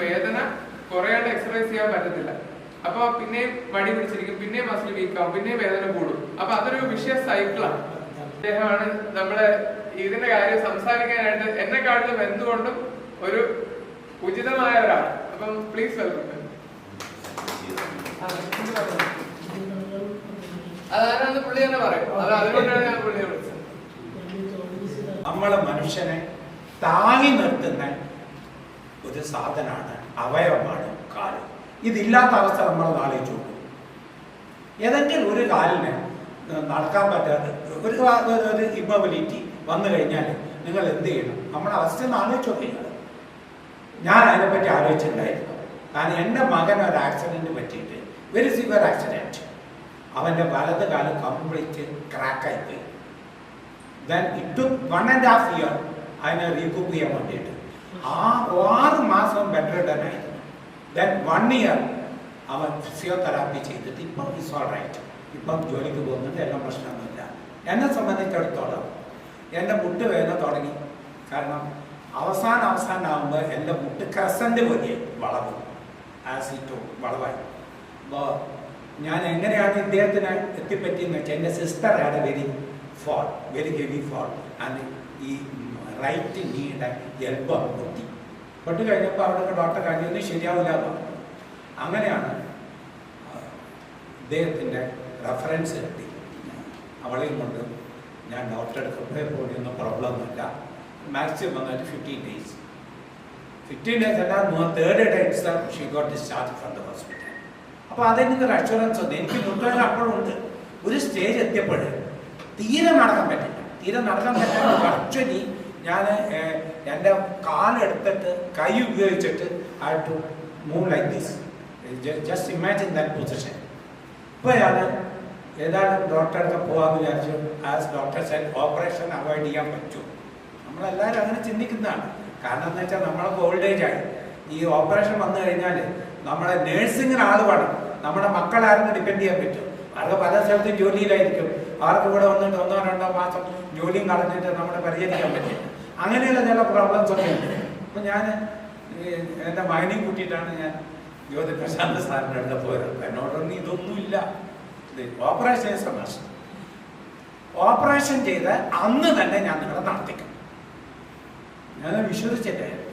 വേദന കുറയാണ്ട് എക്സർസൈസ് ചെയ്യാൻ പറ്റത്തില്ല. അപ്പൊ പിന്നെയും മടി പിടിച്ചിരിക്കും, പിന്നെയും മസിൽ വീക്കാവും, പിന്നെയും വേദന കൂടും. അപ്പൊ അതൊരു വിഷയ സൈക്കിളാണ്. അദ്ദേഹമാണ് നമ്മളെ ഇതിന്റെ കാര്യം സംസാരിക്കാനായിട്ട് എന്നെക്കാട്ടിലും എന്തുകൊണ്ടും ഒരു ഉചിതമായ ഒരാൾ. അപ്പം പ്ലീസ് വെൽക്കം. അതാരാന്ന് പുള്ളി തന്നെ പറയും. അതുകൊണ്ടാണ് ഞാൻ പുള്ളിയെ വിളിച്ചത്. നമ്മളെ മനുഷ്യനെ താങ്ങി നിർത്തുന്ന ഒരു സാധനമാണ്, അവയവമാണ് കാല്. ഇതില്ലാത്ത അവസ്ഥ നമ്മൾ ആലോചിച്ചു നോക്കും. ഏതെങ്കിലും ഒരു കാലിന് നടക്കാൻ പറ്റാതെ ഒരു ഇമ്മൊബിലിറ്റി വന്നു കഴിഞ്ഞാൽ നിങ്ങൾ എന്ത് ചെയ്യണം? നമ്മുടെ അവസ്ഥ ഒന്ന് ആലോചിച്ചോ നിങ്ങൾ. ഞാൻ അതിനെപ്പറ്റി ആലോചിച്ചിട്ടുണ്ടായിരുന്നു. കാരണം എൻ്റെ മകൻ ഒരു ആക്സിഡൻറ്റ് പറ്റിയിട്ട്, വെരി സിവിയർ ആക്സിഡൻറ്റ്. അവൻ്റെ വലത് കാലം കംപ്ലീറ്റ് ക്രാക്കായിപ്പോയി. ദെൻ ഇറ്റ് ടു 1.5 years അതിനെ റീകൂപ്പ് ചെയ്യാൻ വേണ്ടിയിട്ട്. 6 മാസം ബെറ്റർ ആയിരുന്നു. ദെൻ 1 year അവൻ ഫിസിയോതെറാപ്പി ചെയ്തിട്ട് ഇപ്പം ഇസ് ഓൾ റൈറ്റ്. ഇപ്പം ജോലിക്ക് പോകുന്നുണ്ട്, എല്ലാം പ്രശ്നമൊന്നുമില്ല. എന്നെ സംബന്ധിച്ചിടത്തോളം എൻ്റെ മുട്ട് വേദന തുടങ്ങി. കാരണം അവസാനമാകുമ്പോൾ എൻ്റെ മുട്ട് ക്രസൻ്റ് പോലെ വളവും ആസിറ്റോ വളവായി. അപ്പോൾ ഞാൻ എങ്ങനെയാണ് ഇദ്ദേഹത്തിന് എത്തിപ്പറ്റിയെന്ന് വെച്ചാൽ, എൻ്റെ sister had a very heavy fall and ഈ റൈറ്റ് നീയുടെ എൽബോ പൊട്ടി കഴിഞ്ഞപ്പോൾ അവിടെ ഡോക്ടർ കാര്യമൊന്നും ശരിയാവില്ല എന്ന് പറഞ്ഞു. അങ്ങനെയാണ് ഇദ്ദേഹത്തിൻ്റെ റെഫറൻസ് കിട്ടി. അവളെയും കൊണ്ട് ഞാൻ ഡോക്ടറെ അടുത്ത് പോയൊന്നും പ്രോബ്ലമൊന്നുമില്ല. മാക്സിമം വന്നിട്ട് 15 days. 15 days അല്ല, 3rd day she got discharge from the hospital. അപ്പോൾ അതെനിക്കൊരു അഷുറൻസ് ഉണ്ട്. എനിക്ക് മുട്ടുവേദന അപ്പോഴും ഉണ്ട്. ഒരു സ്റ്റേജ് എത്തിയപ്പോൾ തീരെ നടക്കാൻ പറ്റില്ല. ആക്ച്വലി ഞാൻ എൻ്റെ കാലെടുത്തിട്ട് കൈ ഉപയോഗിച്ചിട്ട് I to move like this. Just imagine that position. ഇപ്പോൾ ഞാൻ ഏതായാലും ഡോക്ടറെ അടുത്ത് പോകാമെന്ന് വിചാരിച്ചു. As doctor said operation avoid ചെയ്യാൻ പറ്റും. നമ്മളെല്ലാവരും അങ്ങനെ ചിന്തിക്കുന്നതാണ്. കാരണം എന്ന് വെച്ചാൽ നമ്മളൊക്കെ ഓൾഡ് ഏജ് ആയി. ഈ ഓപ്പറേഷൻ വന്നു കഴിഞ്ഞാൽ നമ്മളെ നേഴ്സിങ്ങിന് ആൾ വേണം. നമ്മുടെ മക്കളായിരുന്നു ഡിപ്പെൻഡ് ചെയ്യാൻ പറ്റും. അവർക്ക് പല സ്ഥലത്തും ജോലിയിലായിരിക്കും. അവർക്ക് ഇവിടെ വന്നിട്ട് 1-2 മാസം ജോലിയും കളഞ്ഞിട്ട് നമ്മളെ പരിചരിക്കാൻ പറ്റില്ല. അങ്ങനെയുള്ള ചില പ്രോബ്ലംസ് ഒക്കെ ഉണ്ട്. അപ്പം ഞാൻ എൻ്റെ മകനെയും കൂട്ടിയിട്ടാണ് ഞാൻ ജ്യോതി പ്രശാന്ത് സാറിൻ്റെ അടുത്ത് പോയത്. എന്നോടൊന്നും ഇതൊന്നുമില്ല, ഓപ്പറേഷൻ സമസ്യ. ഓപ്പറേഷൻ ചെയ്ത് അന്ന് തന്നെ ഞാൻ നിങ്ങളെ നടത്തിക്കും. ഞാൻ വിശ്വസിച്ചിട്ടേ